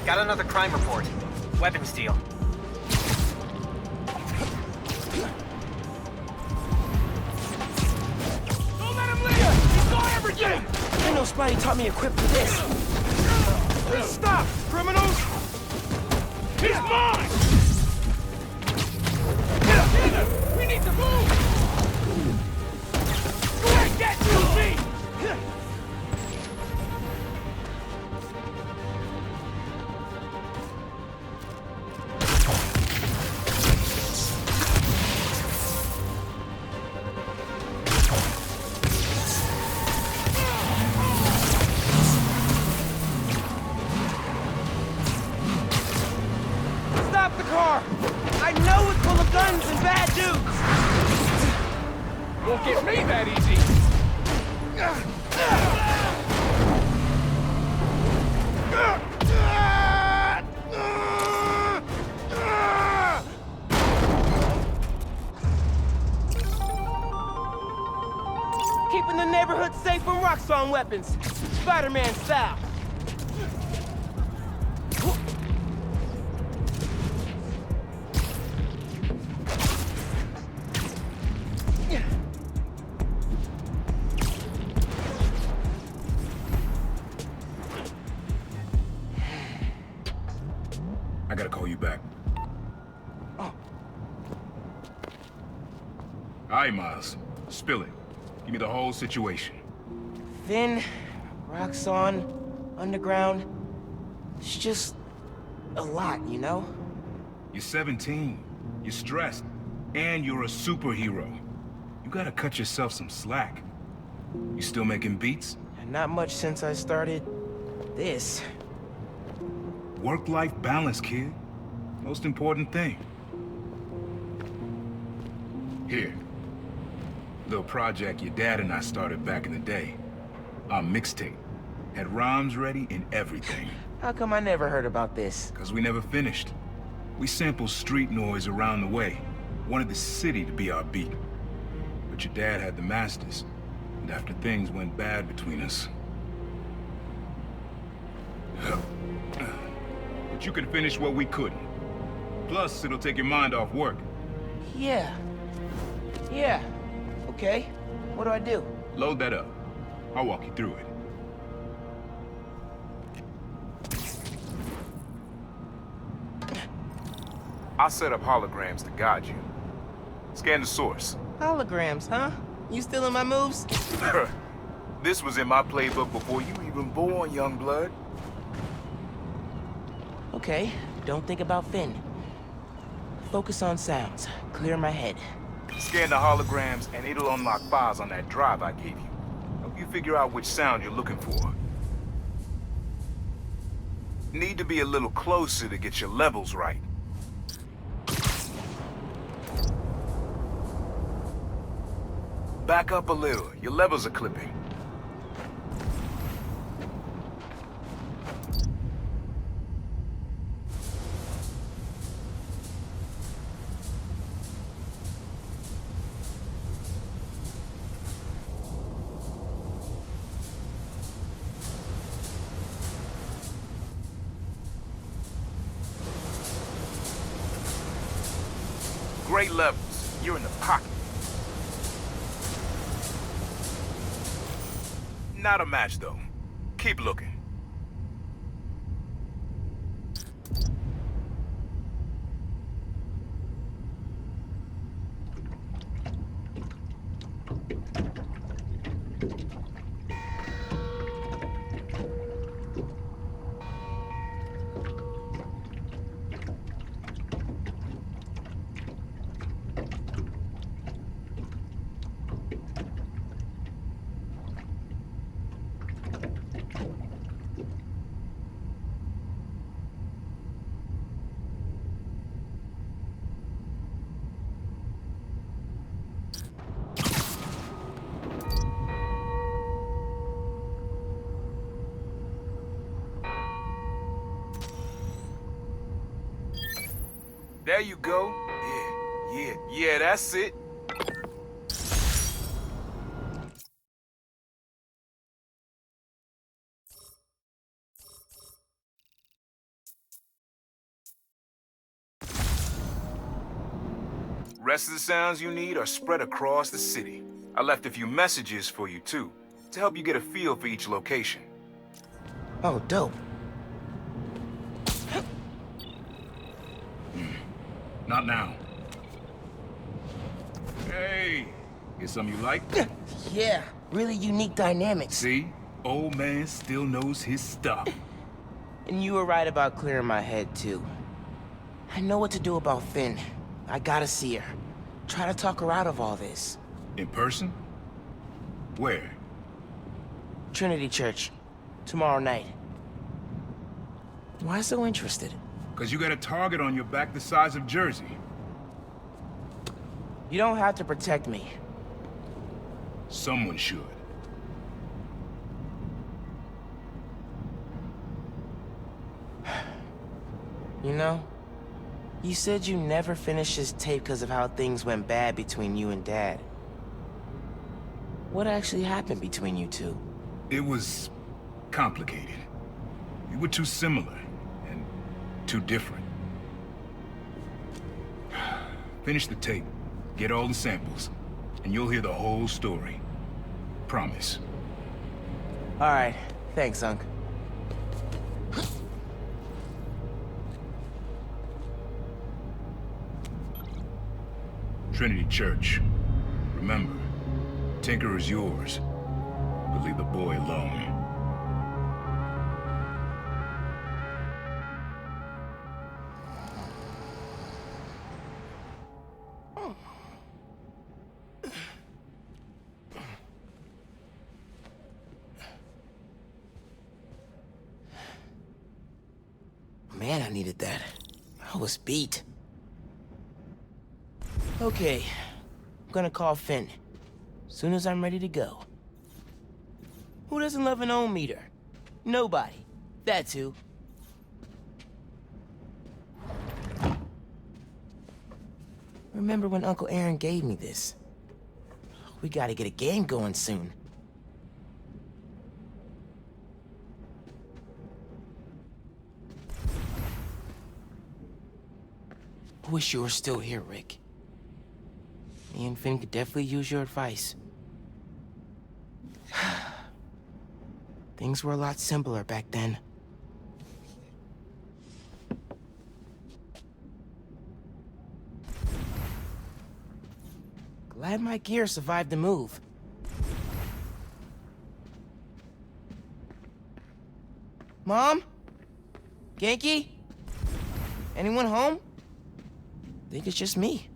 Got another crime report. Weapons deal. Don't let him leave! He saw everything! I know Spidey taught me equipped for this. Hey, stop, criminals! He's mine! Get him! We need to move! You ain't getting to me! Stop the car! I know it's full of guns and bad dudes! Won't get me that easy! Keeping the neighborhood safe from Roxxon weapons. Spider-Man style. I gotta call you back. Oh. All right, Miles. Spill it. Give me the whole situation. Finn, Roxxon, Underground. It's just a lot, you know? You're 17. You're stressed. And you're a superhero. You gotta cut yourself some slack. You still making beats? Not much since I started this. Work-life balance, kid. Most important thing. Here. Little project your dad and I started back in the day. Our mixtape. Had rhymes ready and everything. How come I never heard about this? Cause we never finished. We sampled street noise around the way. Wanted the city to be our beat. But your dad had the masters. And after things went bad between us... But you can finish what we couldn't. Plus, it'll take your mind off work. Yeah. Yeah. Okay. What do I do? Load that up. I'll walk you through it. I set up holograms to guide you. Scan the source. Holograms, huh? You stealing my moves? This was in my playbook before you even born, young blood. Okay. Don't think about Finn. Focus on sounds. Clear my head. Scan the holograms and it'll unlock files on that drive I gave you. Help you figure out which sound you're looking for. Need to be a little closer to get your levels right. Back up a little. Your levels are clipping. Great levels. You're in the pocket. Not a match, though. Keep looking. There you go. Yeah, that's it. Rest of the sounds you need are spread across the city. I left a few messages for you, too, to help you get a feel for each location. Oh, dope. Not now. Hey, get something you like? Yeah, really unique dynamics. See? Old man still knows his stuff. And you were right about clearing my head, too. I know what to do about Finn. I gotta see her. Try to talk her out of all this. In person? Where? Trinity Church. Tomorrow night. Why so interested? Because you got a target on your back the size of Jersey. You don't have to protect me. Someone should. You know, you said you never finished this tape because of how things went bad between you and Dad. What actually happened between you two? It was complicated. We were too similar and too different. Finish the tape, get all the samples, and you'll hear the whole story. Promise. All right, thanks, Unc. Trinity Church. Remember, Tinker is yours, but leave the boy alone. Man, I needed that. I was beat. Okay, I'm gonna call Finn. Soon as I'm ready to go. Who doesn't love an ohm meter? Nobody. That's who. Remember when Uncle Aaron gave me this? We gotta get a game going soon. I wish you were still here, Rick. Me and Finn could definitely use your advice. Things were a lot simpler back then. Glad my gear survived the move. Mom? Genki? Anyone home? Think it's just me.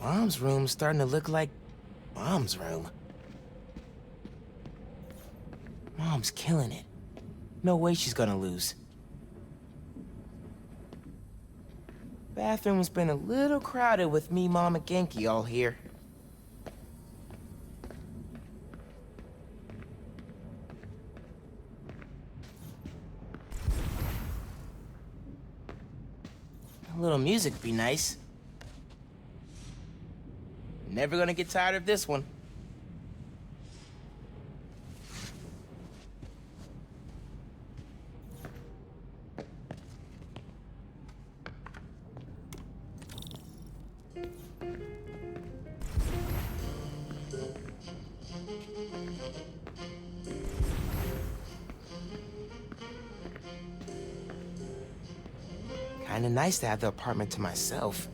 Mom's room's starting to look like Mom's room. Mom's killing it. No way she's gonna lose. Bathroom's been a little crowded with me, Mom, and Genki all here. A little music would be nice. Never gonna get tired of this one. Kinda nice to have the apartment to myself.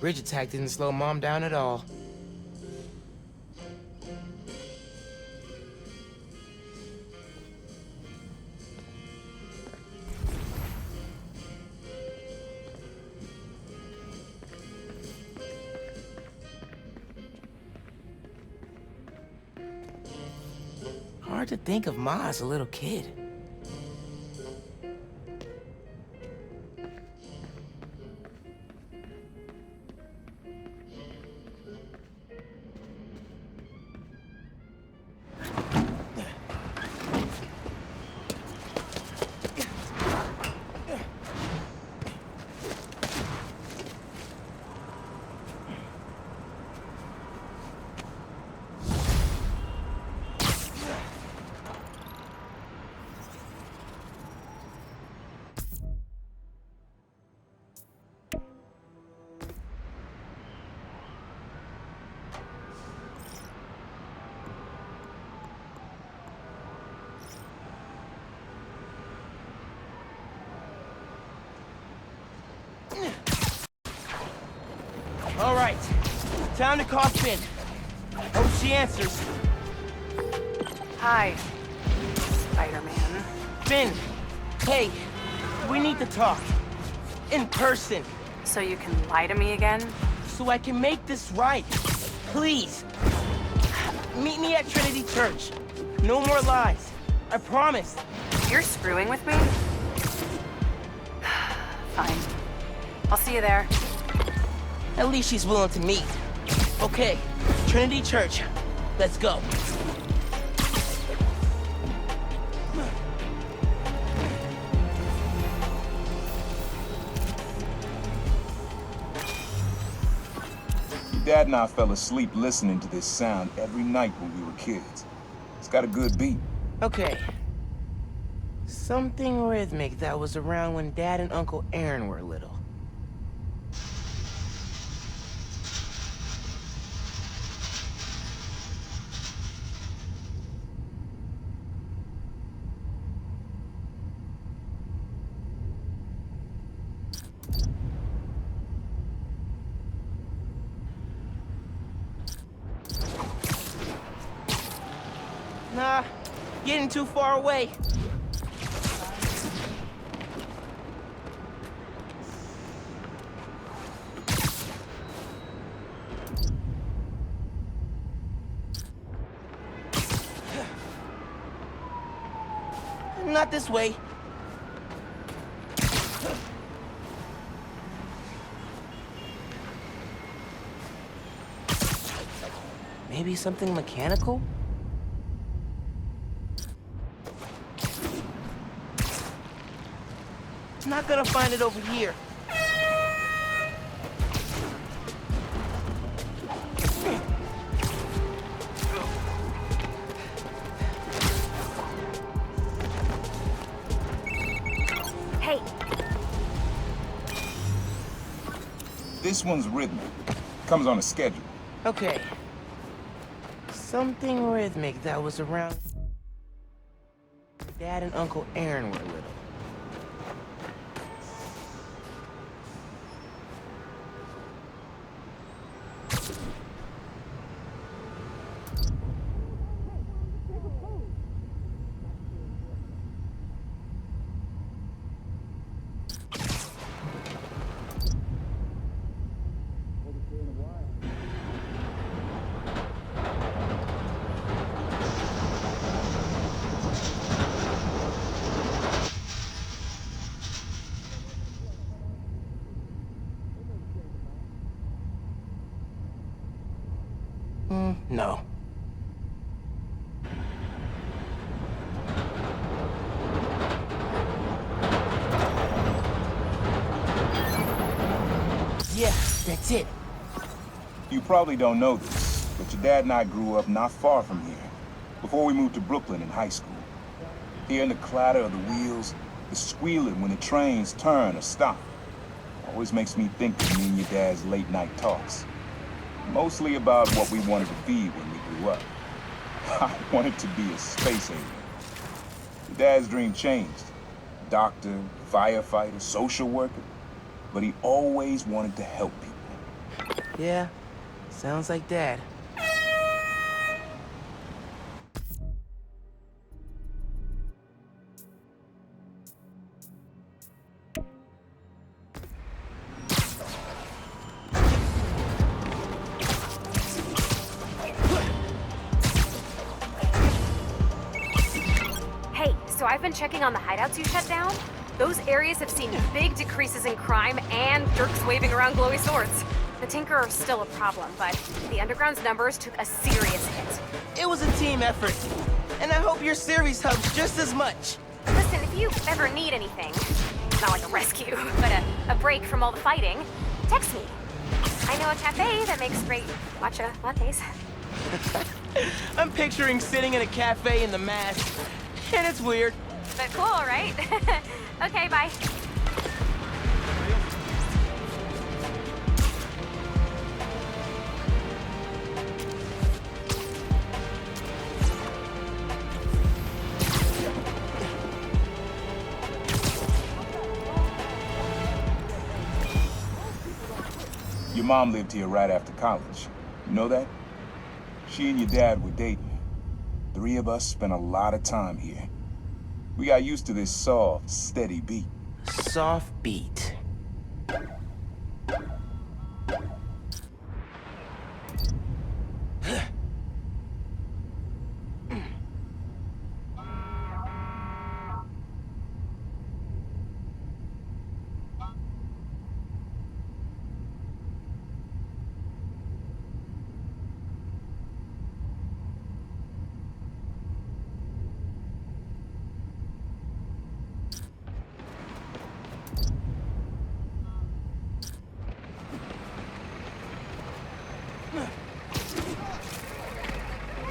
Bridge attack didn't slow Mom down at all. Hard to think of Ma as a little kid. right. Time to call Finn. Hope she answers. Hi, Spider-Man. Finn, hey, we need to talk. In person, So you can lie to me again? so I can make this right. Please. Meet me at Trinity Church. No more lies. I promise. You're screwing with me? Fine. I'll see you there. At least she's willing to meet. Okay, Trinity Church. Let's go. Your dad and I fell asleep listening to this sound every night when we were kids. It's got a good beat. Okay. Something rhythmic that was around when Dad and Uncle Aaron were little. Nah, getting too far away. Not this way. Maybe something mechanical? Not gonna find it over here. Hey, This one's rhythmic. Comes on a schedule. Okay. Something rhythmic that was around Dad and Uncle Aaron were little. No. Yeah, that's it. You probably don't know this, but your dad and I grew up not far from here, before we moved to Brooklyn in high school. Hearing the clatter of the wheels, the squealing when the trains turn or stop, always makes me think of me and your dad's late night talks. Mostly about what we wanted to be when we grew up. I wanted to be a space alien. Your dad's dream changed. Doctor, firefighter, social worker. But he always wanted to help people. Yeah, sounds like Dad. hey, so I've been checking on the hideouts you shut down. Those areas have seen big decreases in crime and Dirks waving around glowy swords. The Tinker are still a problem, but the Underground's numbers took a serious hit. It was a team effort, and I hope your series helps just as much. Listen, if you ever need anything, not like a rescue, but a break from all the fighting, text me. I know a cafe that makes great matcha lattes. I'm picturing sitting in a cafe in the mask, and it's weird. But cool, right? Okay, bye. Your mom lived here right after college. You know that? She and your dad were dating. 3 of us spent a lot of time here. We got used to this soft, steady beat. Soft beat.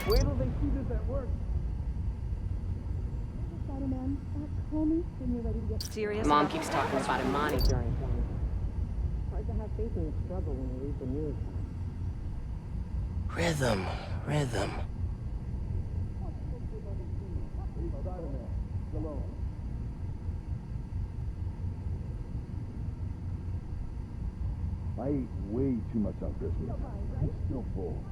Wait till they see this at work. Spider-Man, call me when you're ready to get serious. Mom keeps talking about Imani during things. Hard to have faith in the struggle when you read the news. Rhythm, rhythm. I ate way too much on Christmas. I'm still full.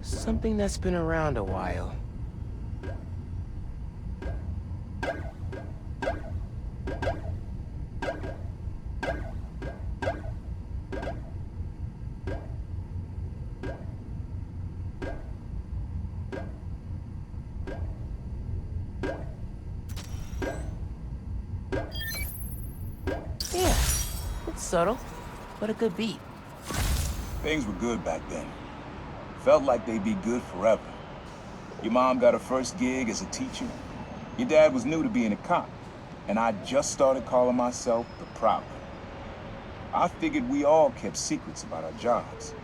Something that's been around a while. Yeah, it's subtle, but a good beat. Things were good back then. Felt like they'd be good forever. Your mom got her first gig as a teacher. Your dad was new to being a cop. And I just started calling myself the Prowler. I figured we all kept secrets about our jobs.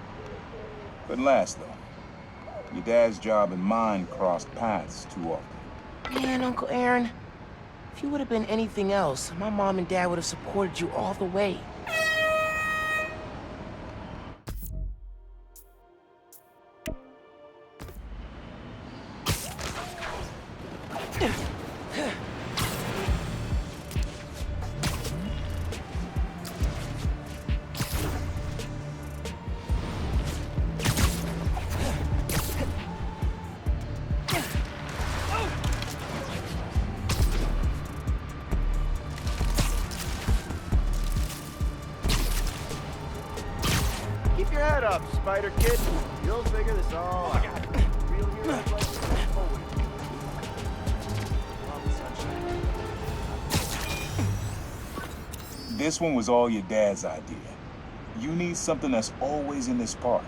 Couldn't last, though. Your dad's job and mine crossed paths too often. Man, Uncle Aaron, if you would have been anything else, my mom and dad would have supported you all the way. Keep your head up, Spider Kid. You'll figure this all out. Real heroes like this always. This one was all your dad's idea. You need something that's always in this park.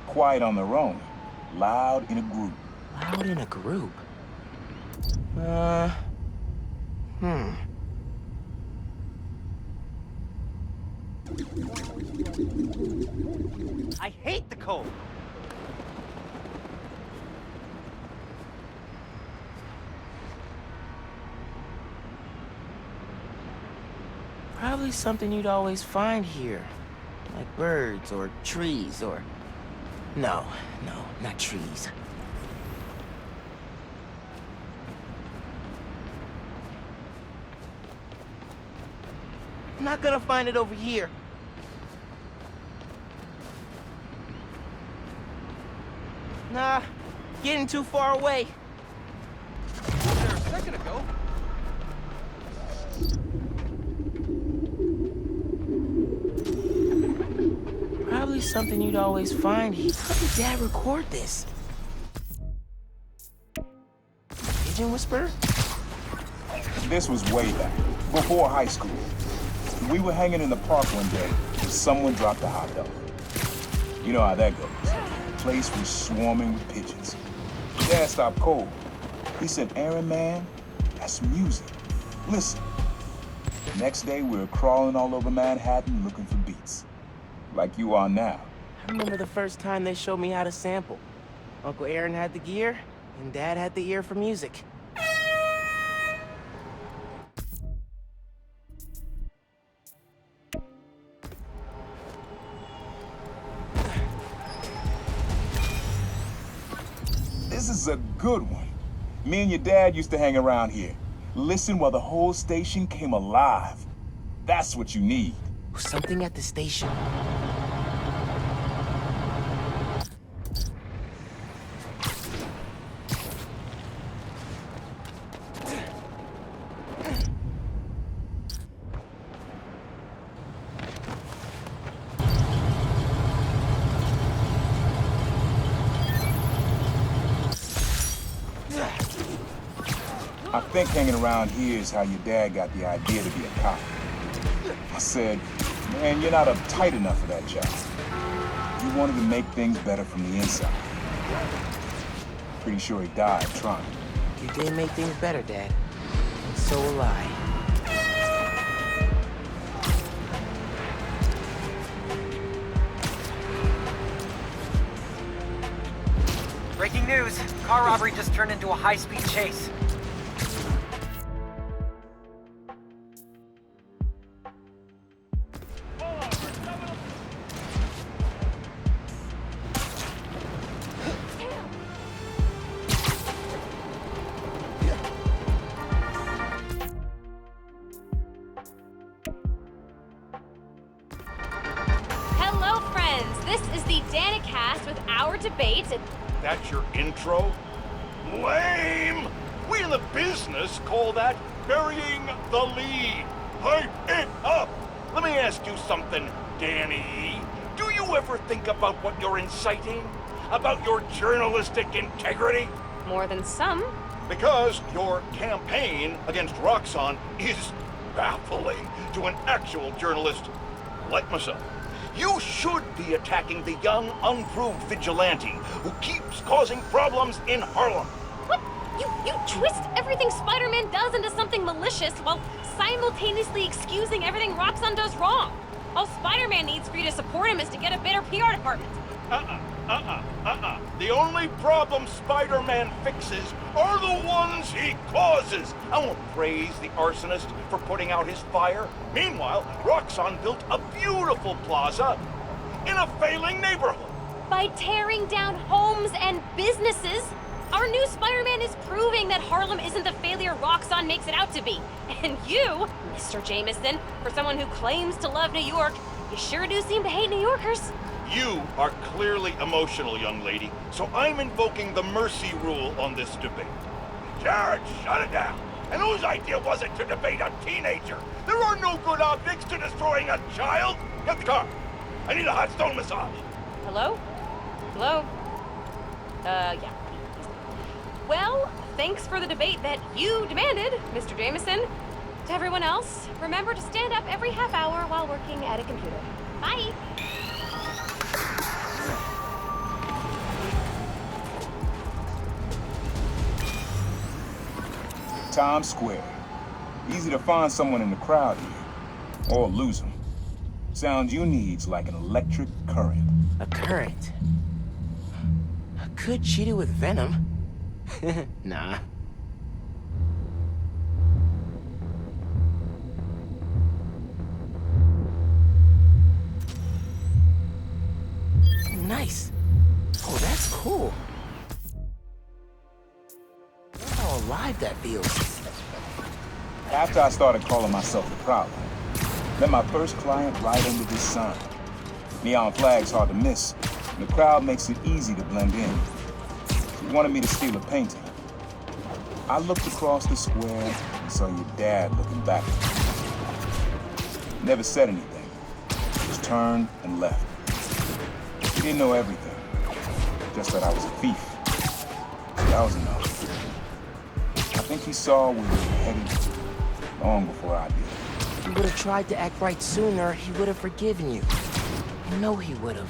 Quiet on their own. Loud in a group. Loud in a group? I hate the cold. Probably something you'd always find here. Like birds or trees or... No, not trees. I'm not gonna find it over here. Nah, getting too far away. There a second ago. Probably something you'd always find here. How did Dad record this? Pigeon Whisperer? This was way back, before high school. We were hanging in the park one day, and someone dropped a hot dog. You know how that goes. The place was swarming with pigeons. Dad stopped cold. He said, "Aaron, man, that's music. Listen." Next day, we were crawling all over Manhattan looking for beats. Like you are now. I remember the first time they showed me how to sample. Uncle Aaron had the gear, and Dad had the ear for music. This is a good one. Me and your dad used to hang around here. Listen while the whole station came alive. That's what you need. Something at the station. I think hanging around here is how your dad got the idea to be a cop. I said, man, you're not uptight enough for that job. You wanted to make things better from the inside. Pretty sure he died trying. You did make things better, Dad. And so will I. Breaking news. Car robbery just turned into a high-speed chase. Hello, friends. This is the Danicast with our debate. That's your intro? Lame! We in the business call that burying the lead. Hype it up! Let me ask you something, Danny. Do you ever think about what you're inciting? About your journalistic integrity? More than some. Because your campaign against Roxxon is baffling to an actual journalist like myself. You should be attacking the young, unproved vigilante who keeps causing problems in Harlem. What? You twist everything Spider-Man does into something malicious while simultaneously excusing everything Roxxon does wrong. All Spider-Man needs for you to support him is to get a better PR department. The only problem Spider-Man fixes are the ones he causes. I won't praise the arsonist for putting out his fire. Meanwhile, Roxxon built a beautiful plaza in a failing neighborhood. By tearing down homes and businesses, our new Spider-Man is proving that Harlem isn't the failure Roxxon makes it out to be. And you, Mr. Jameson, for someone who claims to love New York, you sure do seem to hate New Yorkers. You are clearly emotional, young lady, so I'm invoking the mercy rule on this debate. Jared, shut it down. And whose idea was it to debate a teenager? There are no good objects to destroying a child. Get the car. I need a hot stone massage. Hello? Hello? Yeah. Well, thanks for the debate that you demanded, Mr. Jameson. To everyone else, remember to stand up every half hour while working at a computer. Bye. Times Square. Easy to find someone in the crowd here. Or lose them. Sounds you need's like an electric current. A current. I could cheat it with venom. Nah. Nice. Oh, that's cool. Look how alive that feels. After I started calling myself the problem, met my first client right under this sign. Neon flag's hard to miss, and the crowd makes it easy to blend in. He wanted me to steal a painting. I looked across the square and saw your dad looking back at me. Never said anything, just turned and left. He didn't know everything, just that I was a thief. So that was enough. I think he saw where we were headed long before I did. If he would have tried to act right sooner, he would have forgiven you. I know he would have.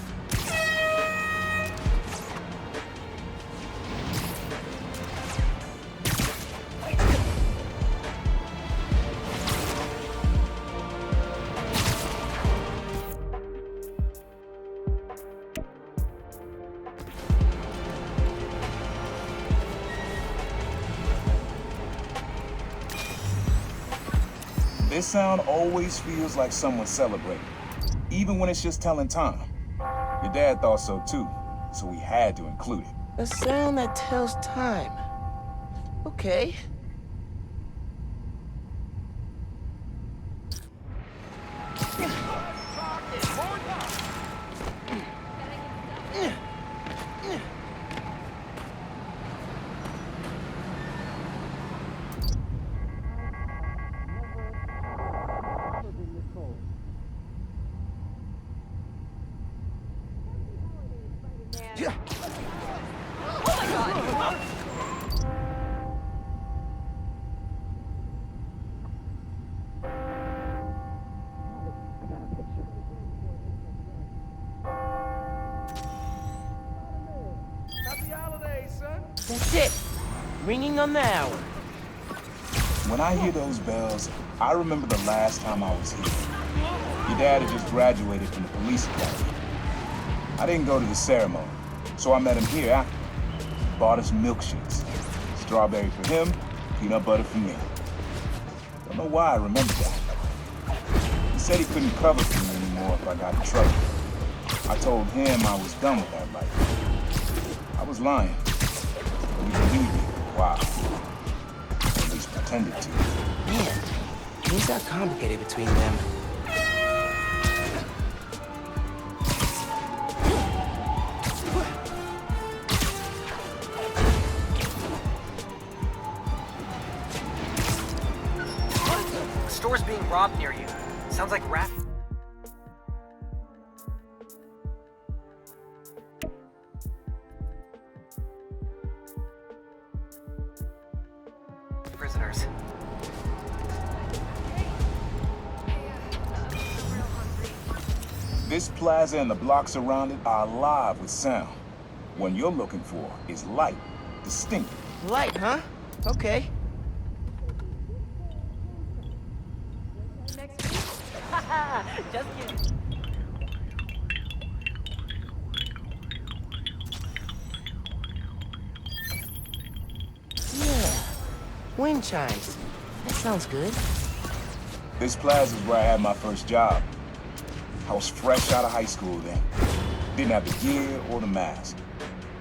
This sound always feels like someone's celebrating, even when it's just telling time. Your dad thought so too, so we had to include it. A sound that tells time. Okay. That's it. Ringing on the hour. When I hear those bells, I remember the last time I was here. Your dad had just graduated from the police academy. I didn't go to the ceremony, so I met him here after. Bought us milkshakes. Strawberry for him, peanut butter for me. Don't know why I remember that. He said he couldn't cover for me anymore if I got in trouble. I told him I was done with that life. I was lying. But he believed me for a while. At least pretended to. Man, things got complicated between them. Store's being robbed near you. Sounds like rat. Prisoners. This plaza and the blocks around it are alive with sound. What you're looking for is light, distinct. Light, huh? Okay. Just kidding. Yeah. Wind chimes. That sounds good. This plaza is where I had my first job. I was fresh out of high school then. Didn't have the gear or the mask.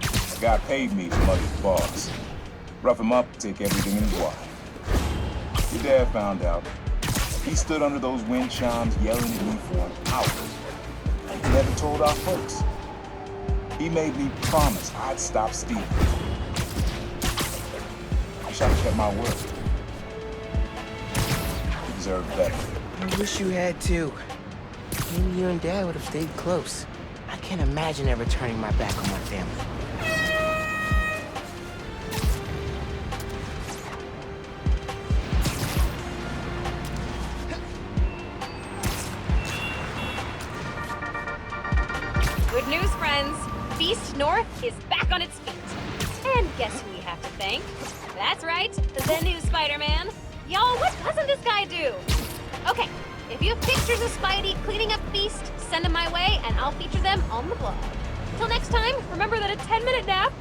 A guy paid me to mug his boss. Rough him up, take everything in his wallet. Your dad found out. He stood under those wind chimes yelling at me for an hour. He never told our folks. He made me promise I'd stop stealing. Wish I'd kept my word. You deserve better. I wish you had too. Maybe you and Dad would have stayed close. I can't imagine ever turning my back on my family. Good news, friends. Beast North is back on its feet. And guess who we have to thank? That's right, the new Spider-Man. Y'all, what doesn't this guy do? Okay, if you have pictures of Spidey cleaning up Beast, send them my way, and I'll feature them on the blog. Till next time, remember that a 10-minute nap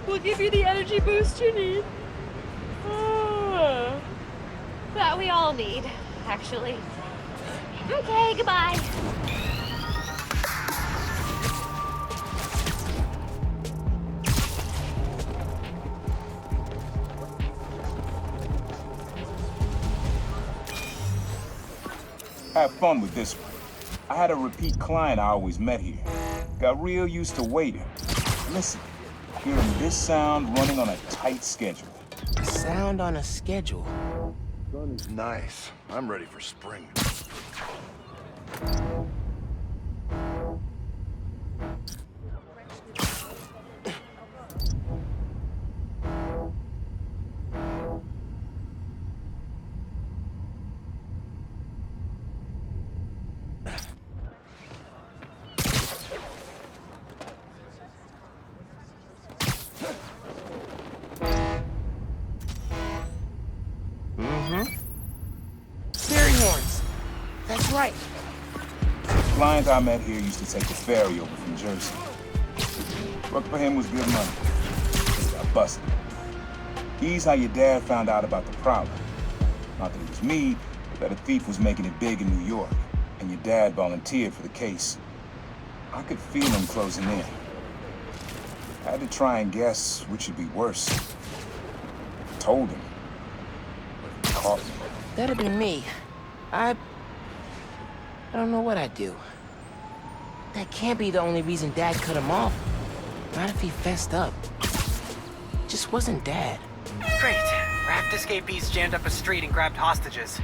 will give you the energy boost you need. That we all need, actually. Okay, goodbye. Have fun with this one. I had a repeat client I always met here. Got real used to waiting. Listen, hearing this sound running on a tight schedule. Sound on a schedule. Nice. I'm ready for spring. Fairy horns. That's right. Client I met here used to take the ferry over from Jersey. Work for him was good money. He got busted. He's how your dad found out about the problem. Not that it was me, that a thief was making it big in New York, and your dad volunteered for the case. I could feel him closing in. I had to try and guess which would be worse. Told him. But he caught me. That'd have been me. I don't know what I'd do. That can't be the only reason Dad cut him off. Not if he fessed up. Just wasn't Dad. Great. Raft escapees jammed up a street and grabbed hostages.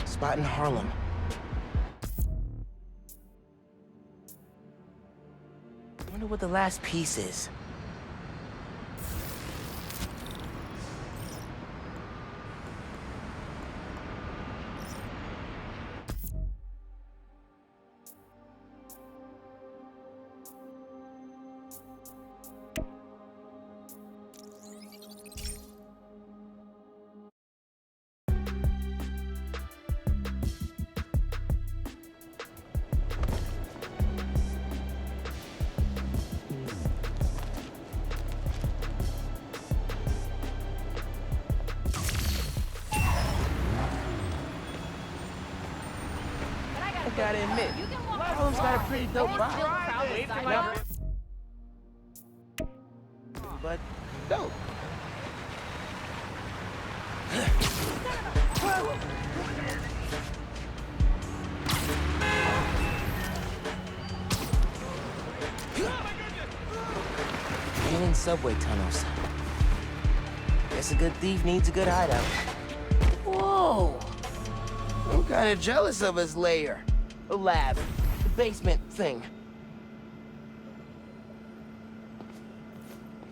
Spot in Harlem. Wonder what the last piece is. I gotta admit, Harlem's got a pretty dope vibe. But dope. Ain't in subway tunnels. Guess a good thief needs a good hideout. Whoa! I'm kinda jealous of his lair. The lab. The basement thing.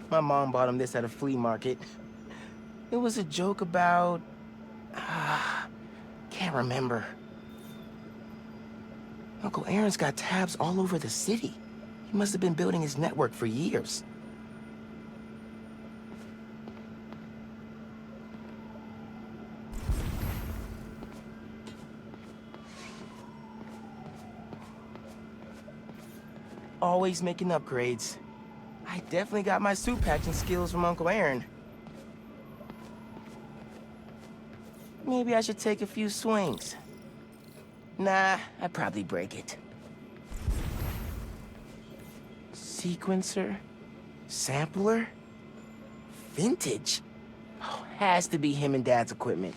My mom bought him this at a flea market. It was a joke about... can't remember. Uncle Aaron's got tabs all over the city. He must have been building his network for years. Always making upgrades. I definitely got my suit patching skills from Uncle Aaron. Maybe I should take a few swings. Nah, I'd probably break it. Sequencer? Sampler? Vintage? Oh, has to be him and Dad's equipment.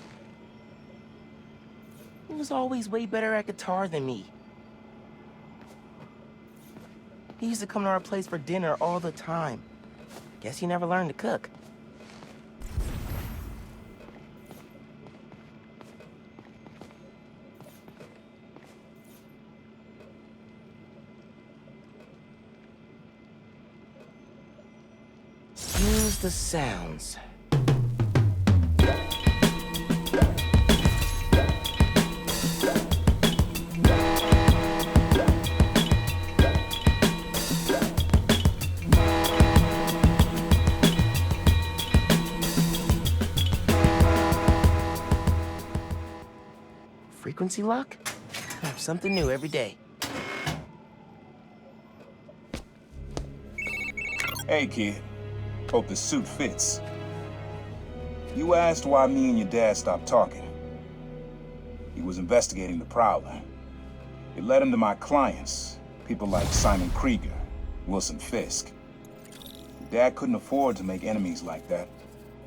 He was always way better at guitar than me. He used to come to our place for dinner all the time. Guess he never learned to cook. Use the sounds. Frequency lock? Something new every day. Hey, kid. Hope the suit fits. You asked why me and your dad stopped talking. He was investigating the Prowler. It led him to my clients, people like Simon Krieger, Wilson Fisk. Your dad couldn't afford to make enemies like that.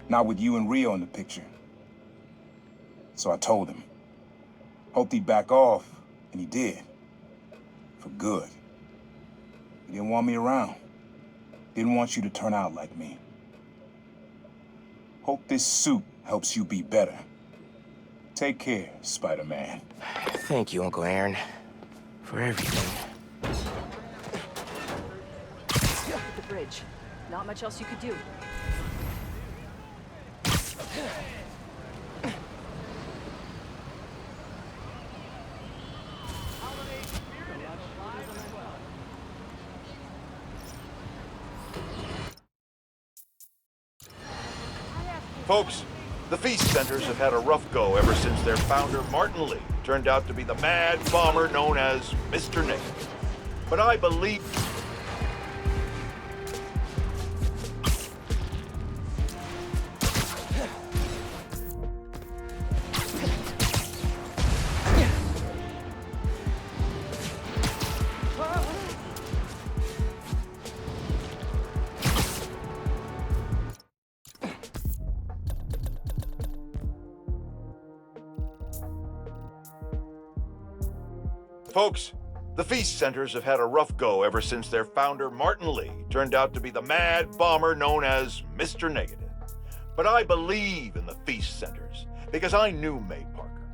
Not with you and Rio in the picture. So I told him. Hoped he'd back off, and he did. For good. He didn't want me around. Didn't want you to turn out like me. Hope this suit helps you be better. Take care, Spider-Man. Thank you, Uncle Aaron, for everything. At the bridge. Not much else you could do. Folks, the Feast Centers have had a rough go ever since their founder, Martin Lee, turned out to be the mad bomber known as Mr. Nick. But I believe... folks. The Feast Centers have had a rough go ever since their founder, Martin Lee, turned out to be the mad bomber known as Mr. Negative. But I believe in the Feast Centers because I knew May Parker,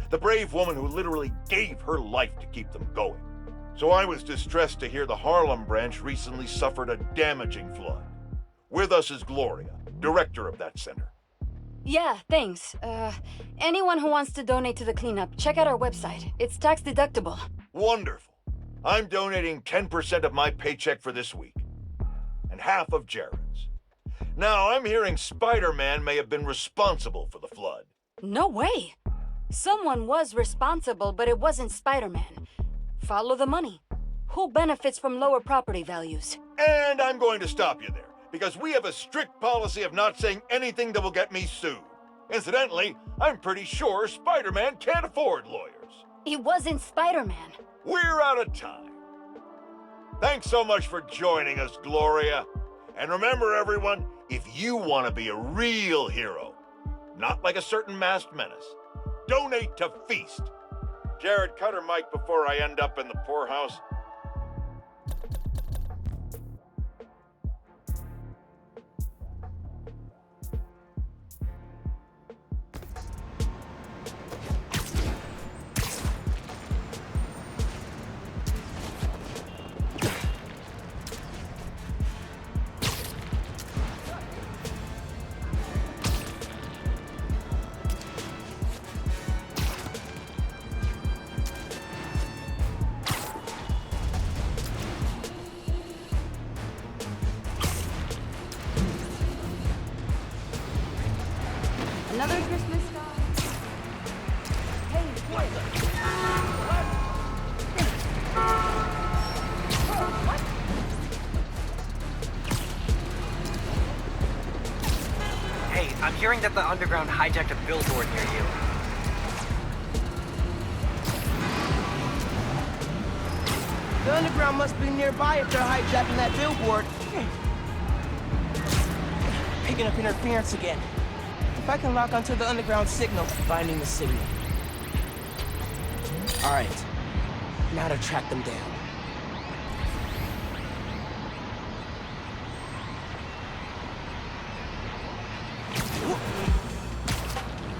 the brave woman who literally gave her life to keep them going. So I was distressed to hear the Harlem branch recently suffered a damaging flood. With us is Gloria, director of that center. Yeah, thanks. Anyone who wants to donate to the cleanup, check out our website. It's tax deductible. Wonderful. I'm donating 10% of my paycheck for this week, and half of Jared's. Now, I'm hearing Spider-Man may have been responsible for the flood. No way! Someone was responsible, but it wasn't Spider-Man. Follow the money. Who benefits from lower property values? And I'm going to stop you there, because we have a strict policy of not saying anything that will get me sued. Incidentally, I'm pretty sure Spider-Man can't afford lawyers. It wasn't Spider-Man. We're out of time. Thanks so much for joining us, Gloria. And remember, everyone, if you want to be a real hero, not like a certain masked menace, donate to Feast. Jared, cut her mic before I end up in the poorhouse. Another Christmas star? Hey, kid. Hey, I'm hearing that the Underground hijacked a billboard near you. The Underground must be nearby if they're hijacking that billboard. Picking up interference again. If I can lock onto the Underground signal, finding the signal. All right, now to track them down.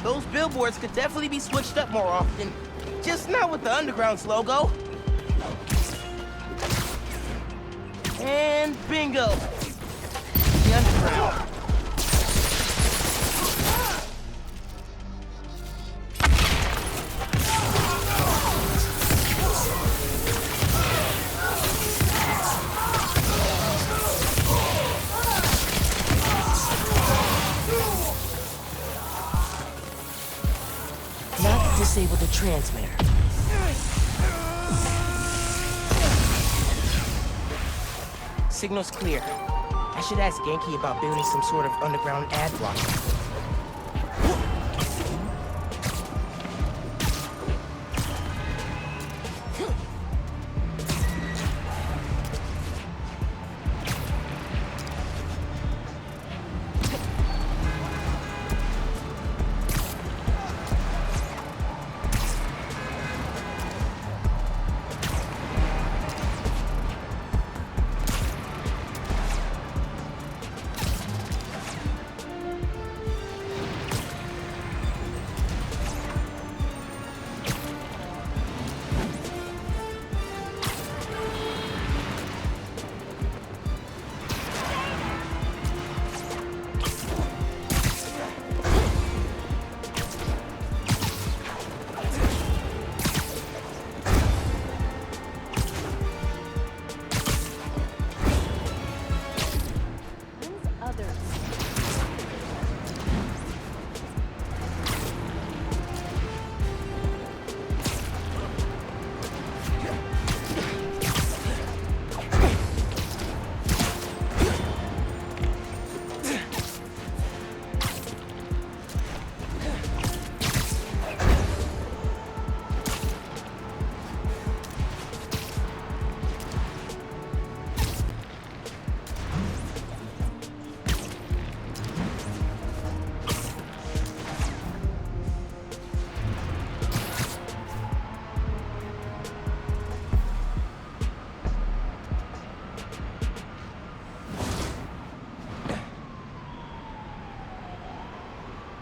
Those billboards could definitely be switched up more often. Just not with the Underground's logo. And bingo! The Underground. Disable the transmitter. Signal's clear. I should ask Genki about building some sort of underground ad blocker.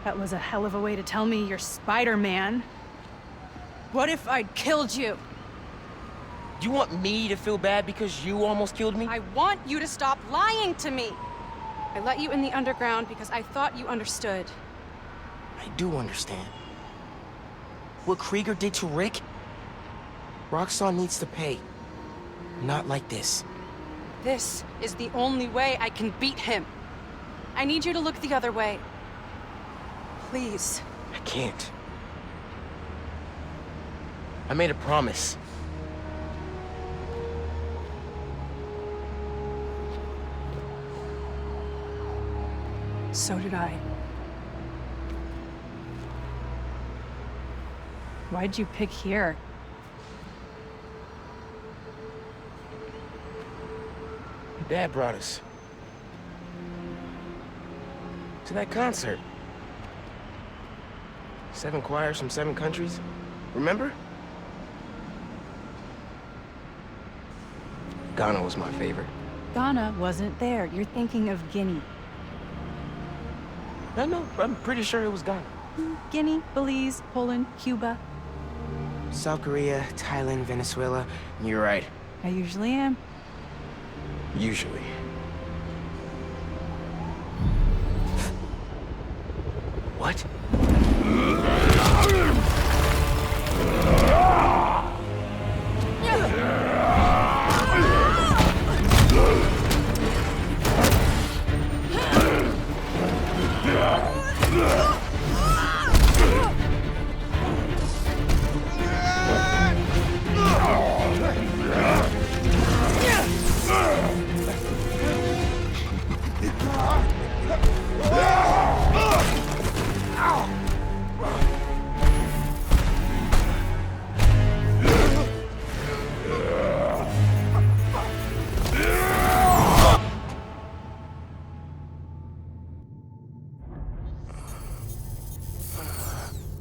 That was a hell of a way to tell me you're Spider-Man. What if I'd killed you? You want me to feel bad because you almost killed me? I want you to stop lying to me. I let you in the underground because I thought you understood. I do understand. What Krieger did to Rick? Roxxon needs to pay. Not like this. This is the only way I can beat him. I need you to look the other way. Please. I can't. I made a promise. So did I. Why'd you pick here? Your dad brought us to that concert. 7 choirs from 7 countries. Remember? Ghana was my favorite. Ghana wasn't there. You're thinking of Guinea. No, I'm pretty sure it was Ghana. Guinea, Belize, Poland, Cuba. South Korea, Thailand, Venezuela. You're right. I usually am. Usually. What?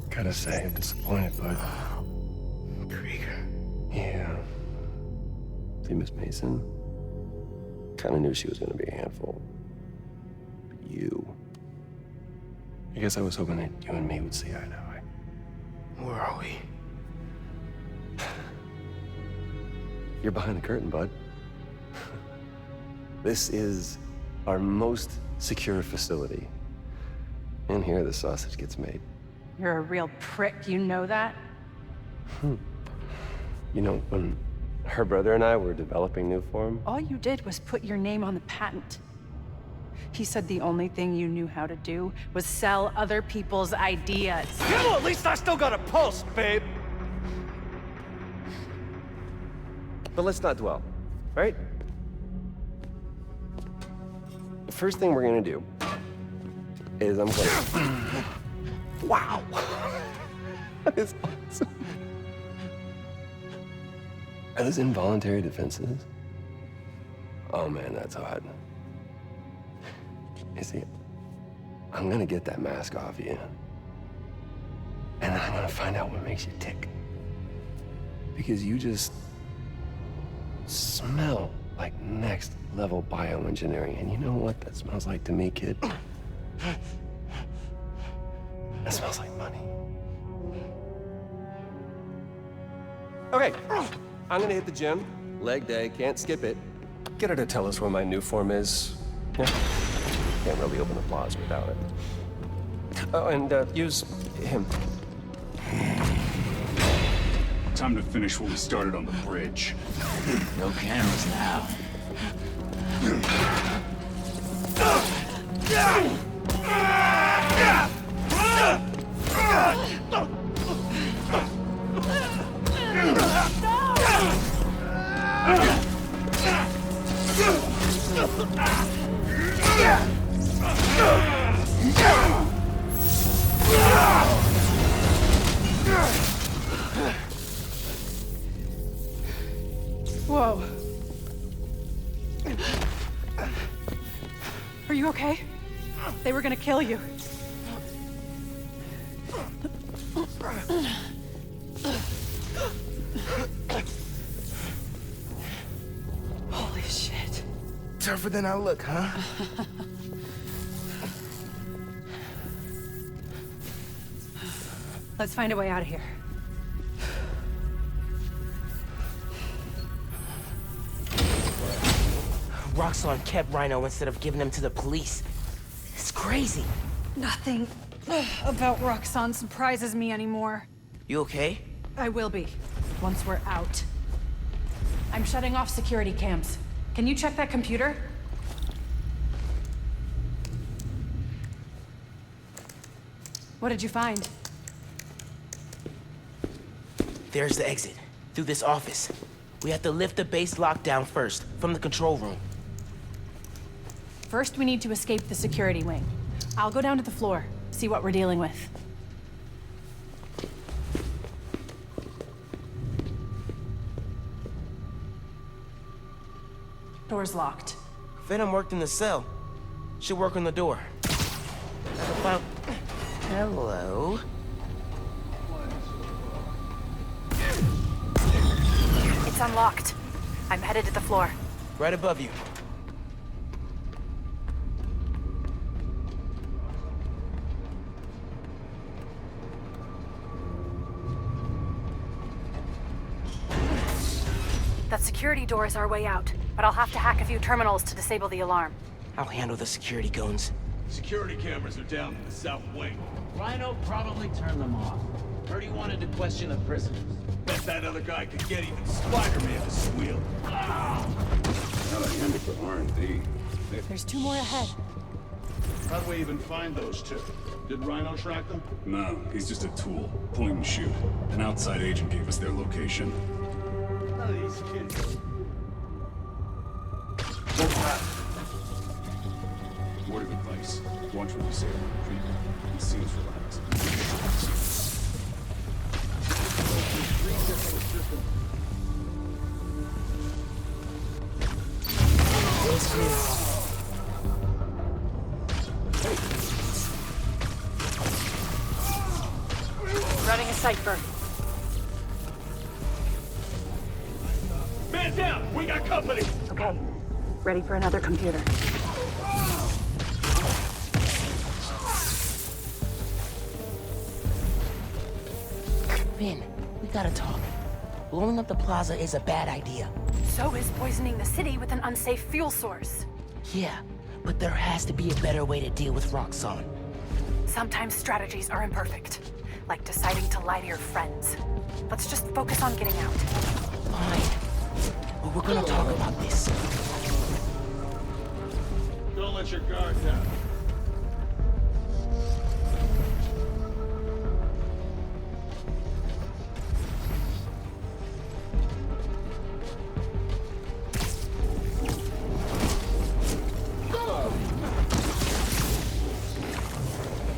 Gotta say, I'm disappointed, bud. Krieger. Yeah. See, Miss Mason? Kinda knew she was gonna be a handful. But you... I guess I was hoping that you and me would see eye to eye. Where are we? You're behind the curtain, bud. This is our most secure facility. And here the sausage gets made. You're a real prick, you know that? You know, when her brother and I were developing new form, All you did was put your name on the patent. He said the only thing you knew how to do was sell other people's ideas. Well, at least I still got a pulse, babe. but let's not dwell, right? The first thing we're gonna do is I'm gonna... Wow! That is awesome. Are those involuntary defenses? Oh man, that's hot. You see, I'm gonna get that mask off you. And then I'm gonna find out what makes you tick. Because you just smell like next level bioengineering. And you know what that smells like to me, kid? That smells like money. Okay, I'm gonna hit the gym. Leg day, can't skip it. Get her to tell us where my new form is. Yeah. Can't really open the plaza without it. Oh, and use him. Time to finish what we started on the bridge. No cameras now. Whoa. Are you okay? They were gonna kill you. Holy shit. Tougher than I look, huh? Let's find a way out of here. Roxxon kept Rhino instead of giving him to the police. It's crazy. Nothing about Roxxon surprises me anymore. You okay? I will be, once we're out. I'm shutting off security cams. Can you check that computer? What did you find? There's the exit, through this office. We have to lift the base lockdown first, from the control room. First, we need to escape the security wing. I'll go down to the floor, see what we're dealing with. Door's locked. Venom worked in the cell. Should work on the door. Hello? It's unlocked. I'm headed to the floor. Right above you. That security door is our way out, but I'll have to hack a few terminals to disable the alarm. I'll handle the security goons. Security cameras are down in the south wing. Rhino probably turned them off. Heard he wanted to question the prisoners. Bet that other guy could get even Spider-Man to squeal. Not a handle for R&D. There's 2 more ahead. How'd we even find those 2? Did Rhino track them? No, he's just a tool. Point and shoot. An outside agent gave us their location. None of these kids. Word of advice. Watch what you say about treatment. He seems relaxed. Running a cipher. Man down! We got company! Okay. Ready for another computer. Finn, we gotta talk. Blowing up the plaza is a bad idea. So is poisoning the city with an unsafe fuel source. Yeah, but there has to be a better way to deal with Roxxon. Sometimes strategies are imperfect, like deciding to lie to your friends. Let's just focus on getting out. Fine. But we're gonna talk about this. Don't let your guard down.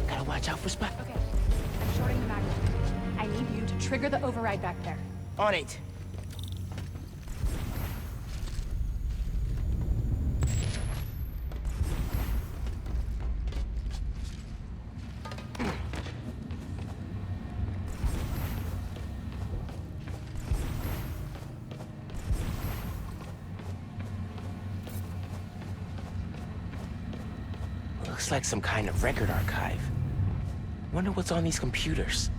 Gotta watch out for Spot. Okay, I'm shorting the magnet. I need you to trigger the override back there. On it. Looks like some kind of record archive. Wonder what's on these computers.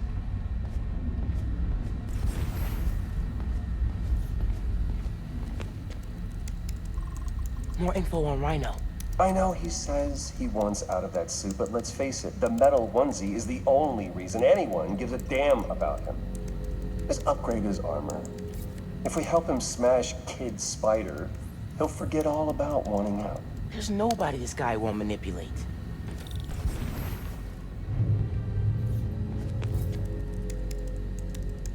More info on Rhino. I know he says he wants out of that suit, but let's face it, the metal onesie is the only reason anyone gives a damn about him. Just upgrade his armor. If we help him smash Kid Spider, he'll forget all about wanting out. There's nobody this guy won't manipulate.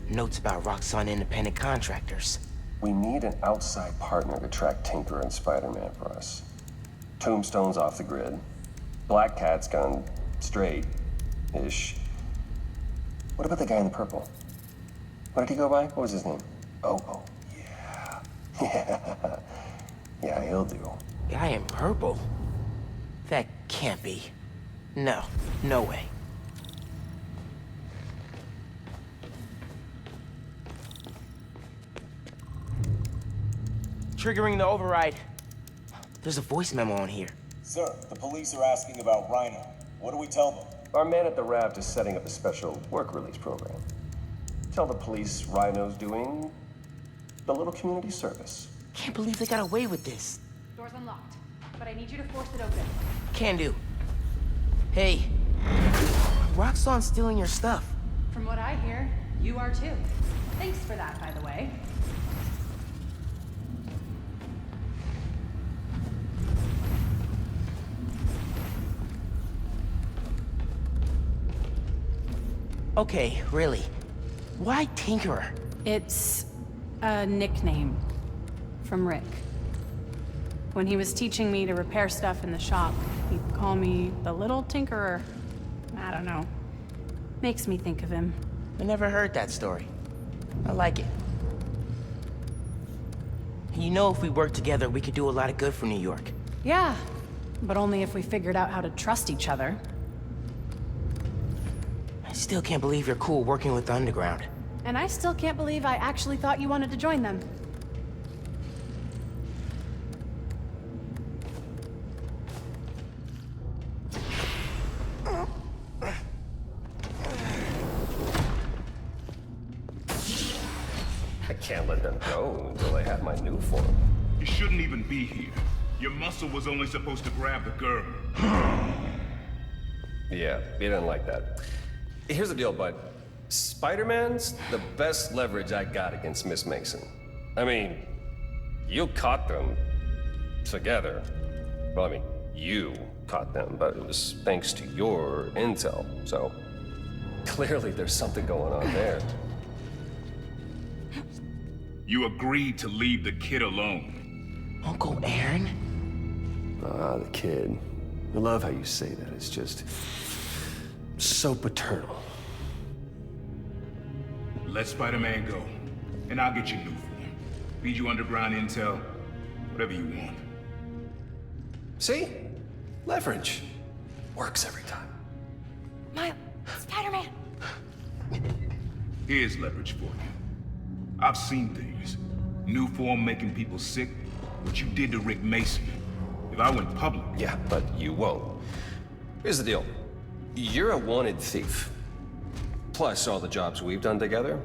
Notes about Roxxon independent contractors. We need an outside partner to track Tinker and Spider-Man for us. Tombstone's off the grid. Black Cat's gone straight-ish. What about the guy in the purple? What did he go by? What was his name? Oh, yeah. Yeah. Yeah, he'll do. Guy in purple? That can't be. No, no way. Triggering the override. There's a voice memo on here. Sir, the police are asking about Rhino. What do we tell them? Our man at the raft is setting up a special work release program. Tell the police Rhino's doing a little community service. Can't believe they got away with this. Door's unlocked, but I need you to force it open. Can do. Hey, Roxxon's stealing your stuff. From what I hear, you are too. Thanks for that, by the way. Okay, really. Why Tinkerer? It's a nickname from Rick. When he was teaching me to repair stuff in the shop, he'd call me the Little Tinkerer. I don't know. Makes me think of him. I never heard that story. I like it. You know, if we worked together, we could do a lot of good for New York. Yeah, but only if we figured out how to trust each other. I still can't believe you're cool working with the Underground. And I still can't believe I actually thought you wanted to join them. I can't let them go until I have my new form. You shouldn't even be here. Your muscle was only supposed to grab the girl. Yeah, he didn't like that. Here's the deal, bud. Spider-Man's the best leverage I got against Miss Mason. I mean, you caught them together. Well, I mean, you caught them, but it was thanks to your intel, so clearly there's something going on there. You agreed to leave the kid alone. Uncle Aaron? Ah, the kid. I love how you say that. It's just so paternal. Let Spider-Man go, and I'll get you new form. Feed you underground intel, whatever you want. See? Leverage. Works every time. Miles, Spider-Man. Here's leverage for you. I've seen things. New form making people sick. What you did to Rick Mason. If I went public... Yeah, but you won't. Here's the deal. You're a wanted thief. Plus all the jobs we've done together.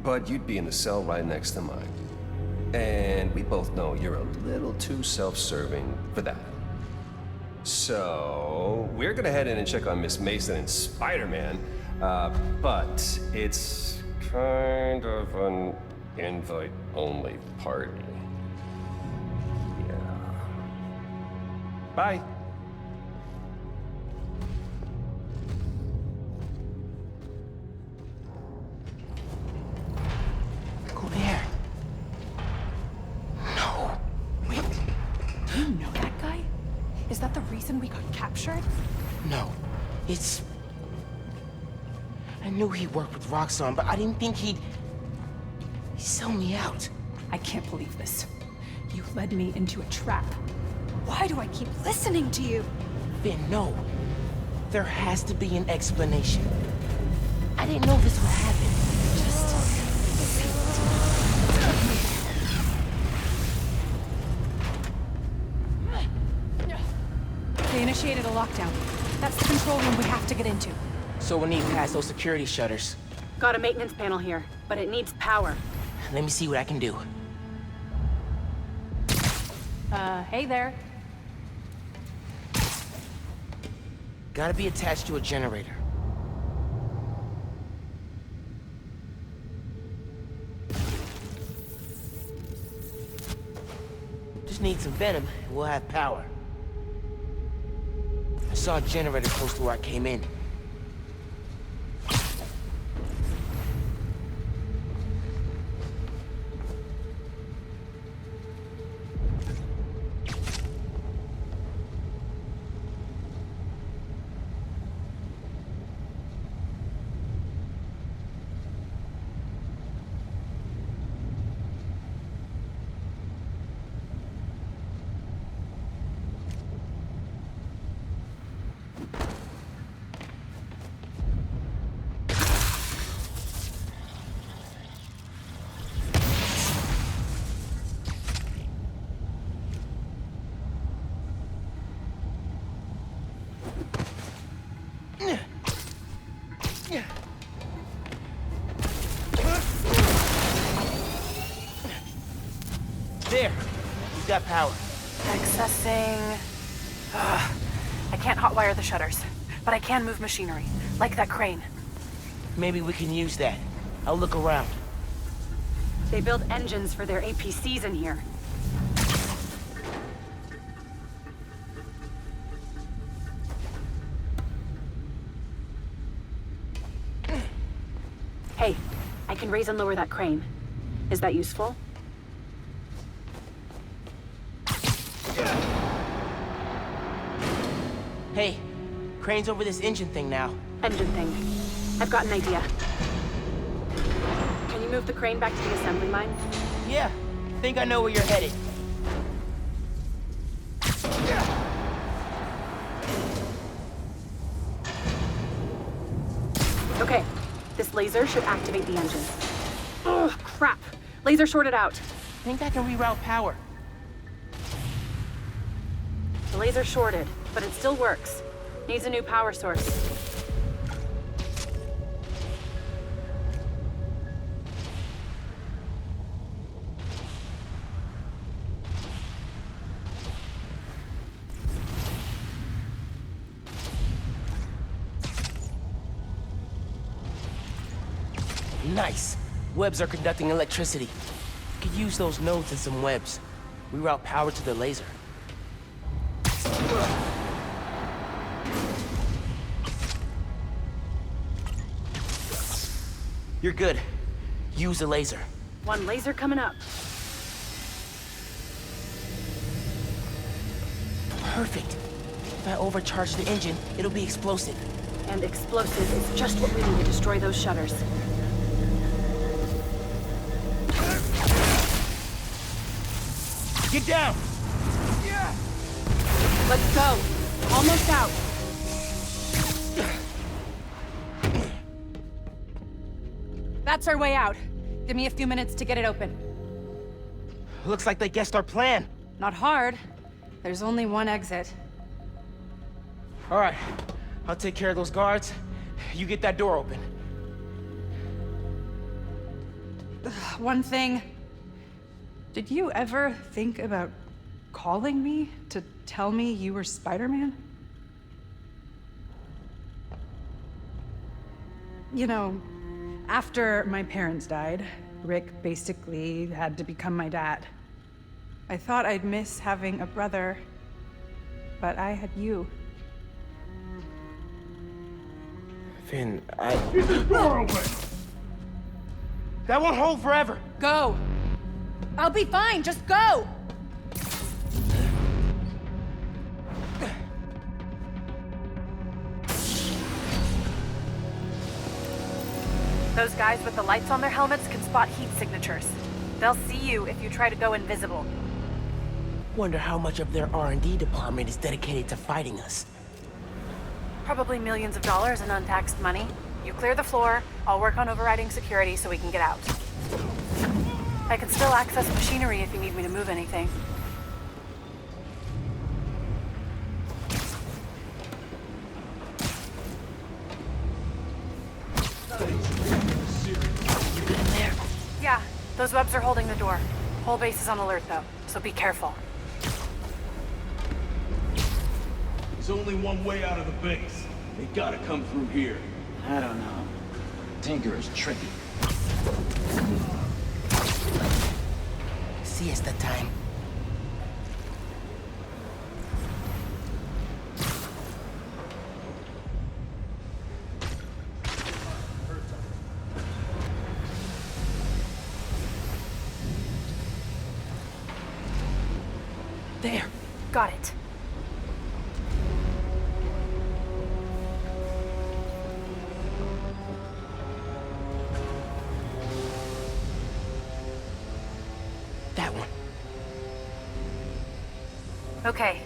But you'd be in the cell right next to mine. And we both know you're a little too self-serving for that. So, we're gonna head in and check on Miss Mason and Spider-Man, but it's kind of an invite-only party. Yeah. Bye. Go there. No. Wait. Do you know that guy? Is that the reason we got captured? No. It's... I knew he worked with Roxxon, but I didn't think he'd sell me out. I can't believe this. You led me into a trap. Why do I keep listening to you? Finn, no. There has to be an explanation. I didn't know this would happen. They initiated a lockdown. That's the control room we have to get into. So we need past those security shutters. Got a maintenance panel here, but it needs power. Let me see what I can do. Hey there. Gotta be attached to a generator. Just need some venom, and we'll have power. I saw a generator close to where I came in. got power. Accessing... Ugh. I can't hotwire the shutters, but I can move machinery, like that crane. Maybe we can use that. I'll look around. They build engines for their APCs in here. Hey, I can raise and lower that crane. Is that useful? Hey, crane's over this engine thing now. Engine thing. I've got an idea. Can you move the crane back to the assembly line? Yeah, think I know where you're headed. Okay, this laser should activate the engine. Oh, crap. Laser shorted out. Think I can reroute power. The laser shorted, but it still works. Needs a new power source. Nice. Webs are conducting electricity. Could use those nodes and some webs. Reroute power to the laser. You're good. Use the laser. One laser coming up. Perfect. If I overcharge the engine, it'll be explosive. And explosive is just what we need to destroy those shutters. Get down! Yeah. Let's go. Almost out. That's our way out. Give me a few minutes to get it open. Looks like they guessed our plan. Not hard. There's only one exit. All right, I'll take care of those guards. You get that door open. One thing. Did you ever think about calling me to tell me you were Spider-Man? You know, after my parents died, Rick basically had to become my dad. I thought I'd miss having a brother, but I had you. Finn, Get this door open! That won't hold forever. Go! I'll be fine, just go! Those guys with the lights on their helmets can spot heat signatures. They'll see you if you try to go invisible. Wonder how much of their R&D department is dedicated to fighting us. Probably millions of dollars in untaxed money. You clear the floor, I'll work on overriding security so we can get out. I can still access machinery if you need me to move anything. You good in there? Yeah, those webs are holding the door. Whole base is on alert though, so be careful. There's only one way out of the base. They gotta come through here. I don't know. Tinker is tricky. Siesta time. There. Got it. That one. Okay.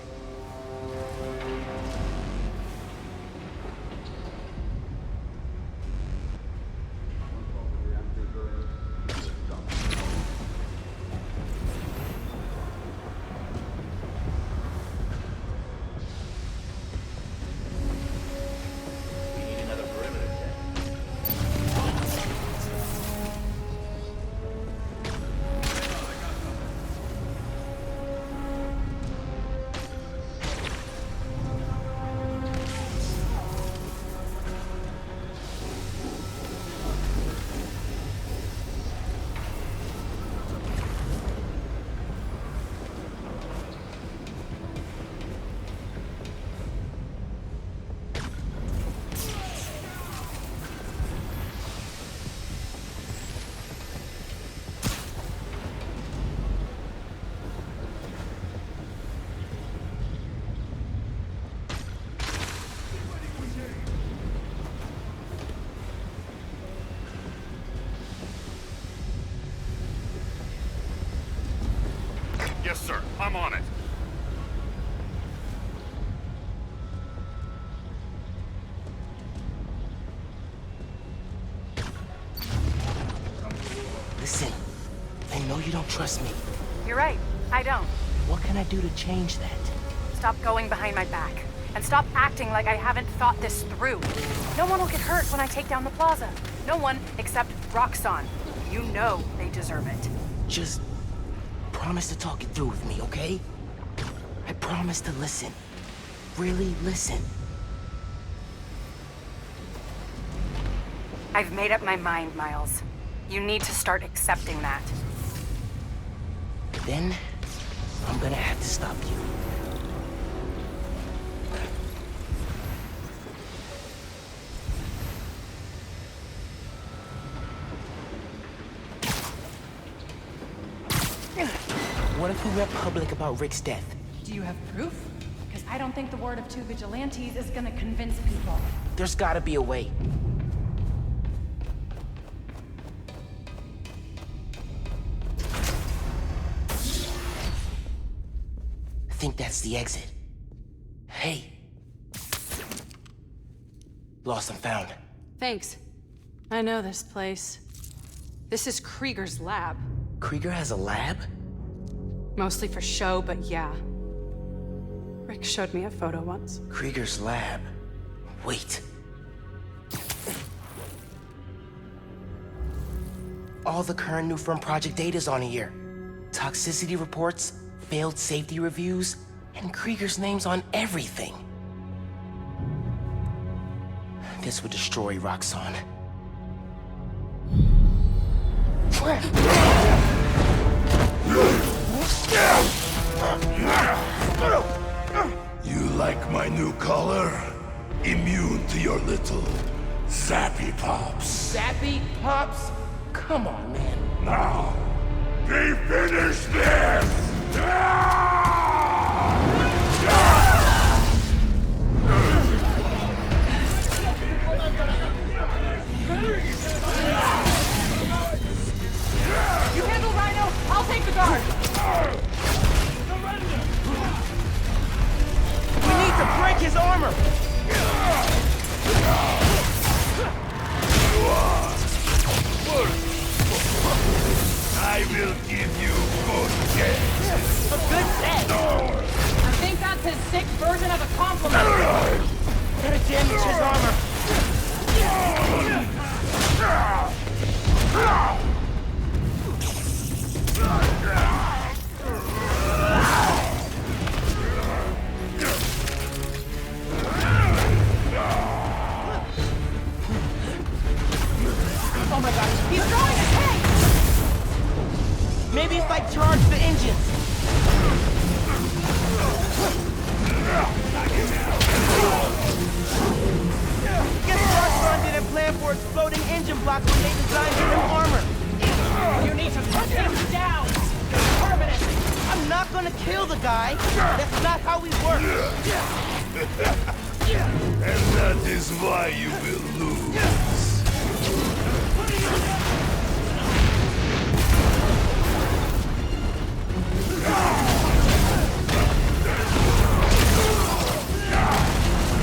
Yes, sir. I'm on it. Listen, I know you don't trust me. You're right. I don't. What can I do to change that? Stop going behind my back. And stop acting like I haven't thought this through. No one will get hurt when I take down the plaza. No one except Roxxon. You know they deserve it. Just promise to talk it through with me, okay? I promise to listen. Really listen. I've made up my mind, Miles. You need to start accepting that. Then, I'm gonna have to stop you. What if we went public about Rick's death? Do you have proof? Because I don't think the word of two vigilantes is gonna convince people. There's gotta be a way. I think that's the exit. Hey. Lost and found. Thanks. I know this place. This is Krieger's lab. Krieger has a lab? Mostly for show, but yeah. Rick showed me a photo once. Krieger's lab. Wait. All the current new firm project data's on here. Toxicity reports, failed safety reviews, and Krieger's name's on everything. This would destroy Roxxon. You like my new color? Immune to your little zappy pops. Zappy Pops? Come on, man. Now, they finish this! You handle Rhino, I'll take the guard! We need to break his armor! I will give you good death. A good death? I think that's his sick version of a compliment. Gotta damage his armor. Oh my god, he's drawing a tank! Maybe if I charge the engines. Guess Roxxon didn't plan for exploding engine blocks when they designed their new armor. You need to put him down! Permanently! I'm not gonna kill the guy. That's not how we work. And that is why you will lose.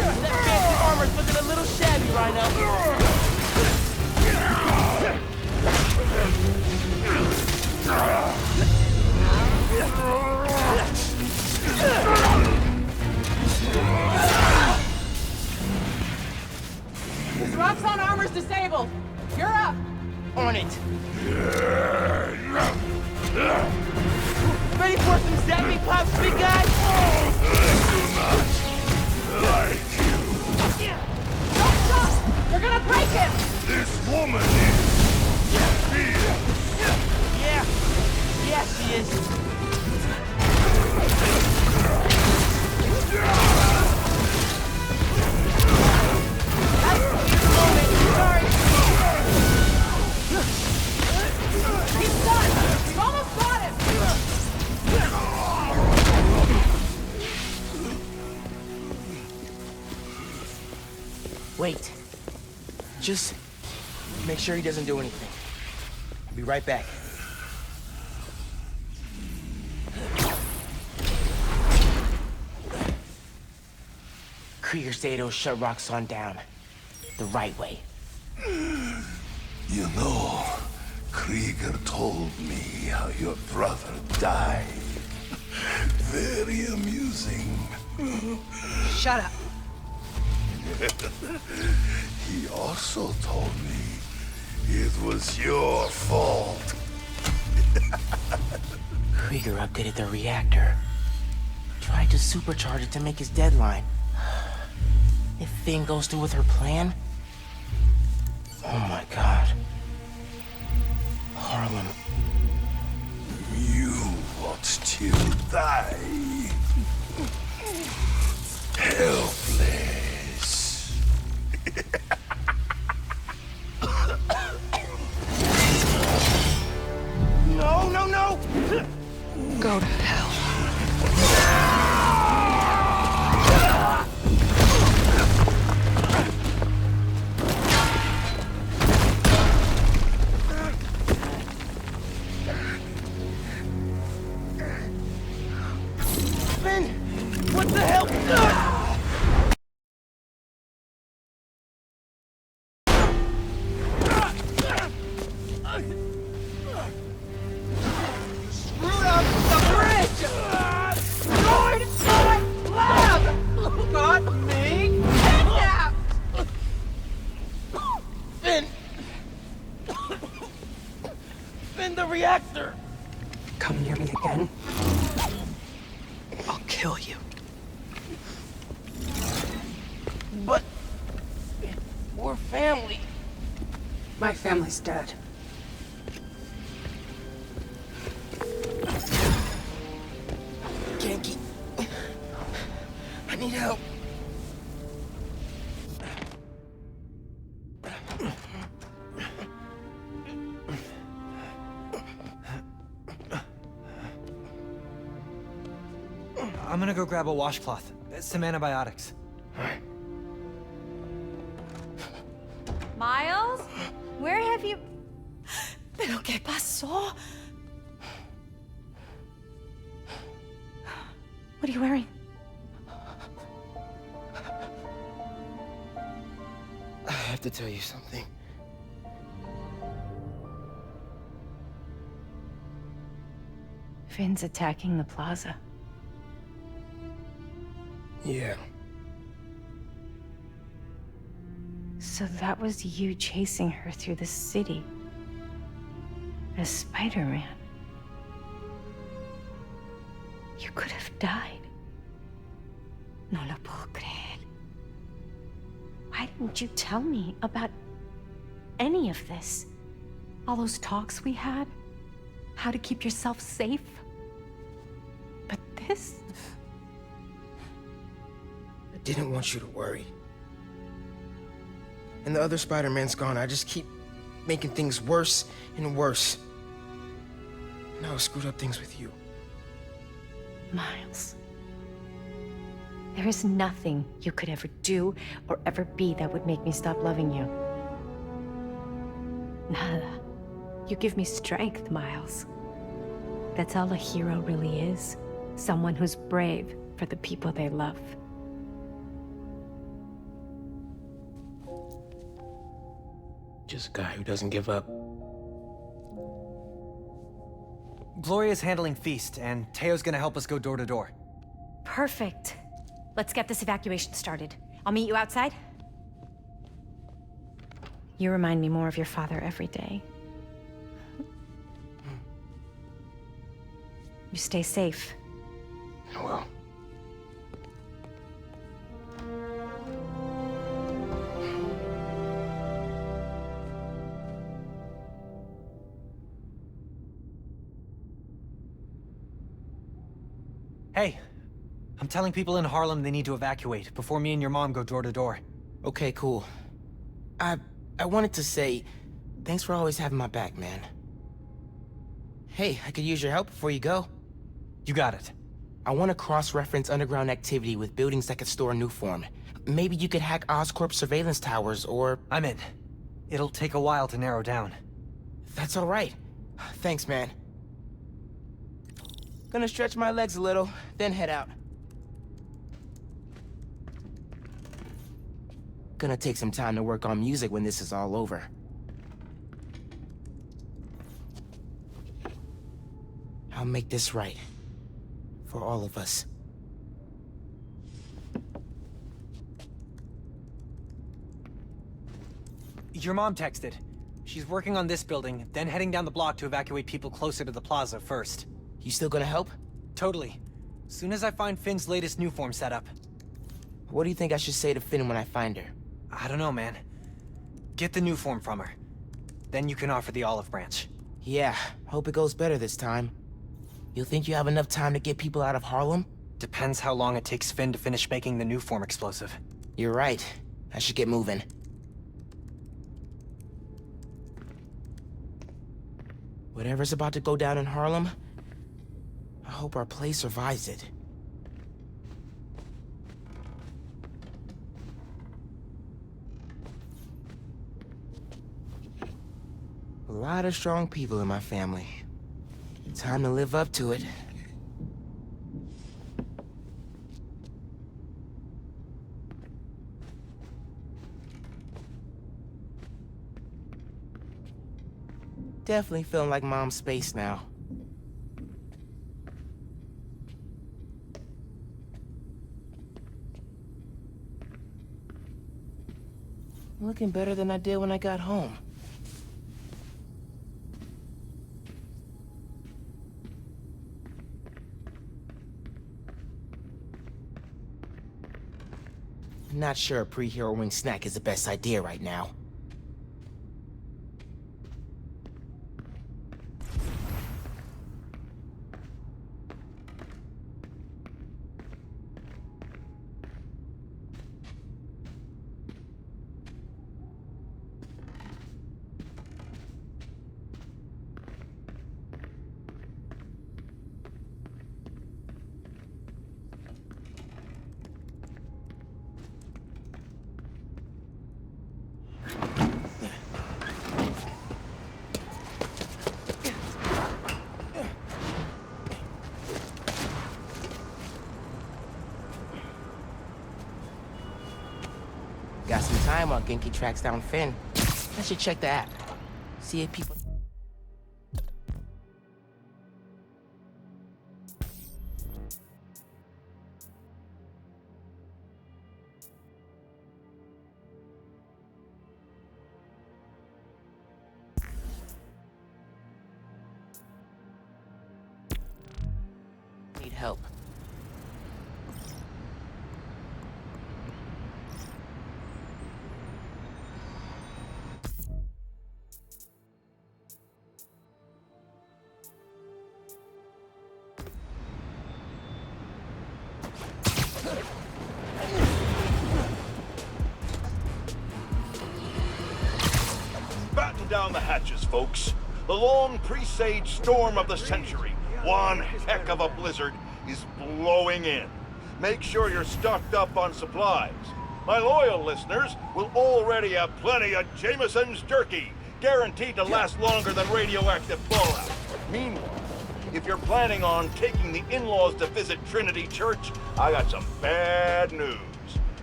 That fancy armor's looking a little shabby, Rhino. His Roxxon armor's disabled! You're up! On it. Ready for some zappy pops, big guy? Don't stop! You're gonna break him! This woman is... Yeah, she is. Sorry. He's done! We've almost got him! Wait. Just make sure he doesn't do anything. I'll be right back. Krieger say it'll shut Roxxon down. The right way. You know, Krieger told me how your brother died. Very amusing. Shut up. He also told me it was your fault. Krieger updated the reactor. Tried to supercharge it to make his deadline. If Finn goes through with her plan... Oh my god. Harlem. You won't still die. Helpless. No, no, no! Go to hell. Finn! What the hell? Screwed up the bridge! Destroyed my lab! Got me kidnapped! Finn! Finn, the reactor! Come near me again. I'll kill you. But... we're family. My family's dead. Can't keep... I need help. I'm gonna go grab a washcloth. Some antibiotics. Miles? Where have you... ¿Pero qué pasó? What are you wearing? I have to tell you something. Finn's attacking the plaza. Yeah. So that was you chasing her through the city. As Spider-Man. You could have died. No lo puedo creer. Why didn't you tell me about any of this? All those talks we had? How to keep yourself safe? But this? I didn't want you to worry. And the other Spider-Man's gone. I just keep making things worse and worse. Now I screwed up things with you. Miles. There is nothing you could ever do or ever be that would make me stop loving you. Nada. You give me strength, Miles. That's all a hero really is. Someone who's brave for the people they love. Just a guy who doesn't give up. Gloria's handling Feast, and Teo's gonna help us go door to door. Perfect. Let's get this evacuation started. I'll meet you outside. You remind me more of your father every day. You stay safe. I will. Hey, I'm telling people in Harlem they need to evacuate before me and your mom go door to door. Okay, cool. I wanted to say, thanks for always having my back, man. Hey, I could use your help before you go. You got it. I want to cross-reference underground activity with buildings that could store Nuform. Maybe you could hack Oscorp's surveillance towers, or... I'm in. It'll take a while to narrow down. That's all right. Thanks, man. Gonna stretch my legs a little, then head out. Gonna take some time to work on music when this is all over. I'll make this right. For all of us. Your mom texted. She's working on this building, then heading down the block to evacuate people closer to the plaza first. You still gonna help? Totally. Soon as I find Finn's latest new form setup. What do you think I should say to Finn when I find her? I don't know, man. Get the new form from her. Then you can offer the olive branch. Yeah, hope it goes better this time. You think you have enough time to get people out of Harlem? Depends how long it takes Finn to finish making the new form explosive. You're right. I should get moving. Whatever's about to go down in Harlem, I hope our place survives it. A lot of strong people in my family. Time to live up to it. Definitely feeling like Mom's space now. Looking better than I did when I got home. I'm not sure a pre-hero wing snack is the best idea right now. Got some time while Genki tracks down Finn. I should check the app. See if people... need help. Batten down the hatches, folks. The long presaged storm of the century, one heck of a blizzard, is blowing in. Make sure you're stocked up on supplies. My loyal listeners will already have plenty of Jameson's jerky, guaranteed to last longer than radioactive fallout. Meanwhile, if you're planning on taking the in-laws to visit Trinity Church, I got some bad news.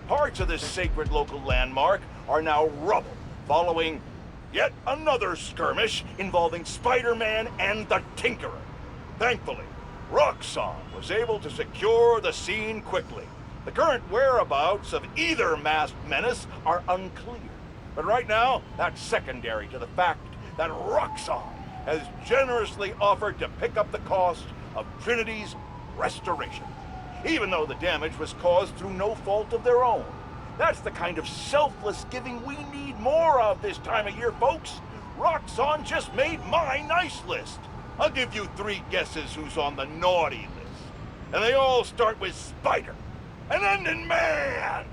Parts of this sacred local landmark are now rubble, following yet another skirmish involving Spider-Man and the Tinkerer. Thankfully, Roxxon was able to secure the scene quickly. The current whereabouts of either masked menace are unclear. But right now, that's secondary to the fact that Roxxon has generously offered to pick up the cost of Trinity's restoration, even though the damage was caused through no fault of their own. That's the kind of selfless giving we need more of this time of year, folks. Roxxon just made my nice list. I'll give you 3 guesses who's on the naughty list. And they all start with Spider, an ending man.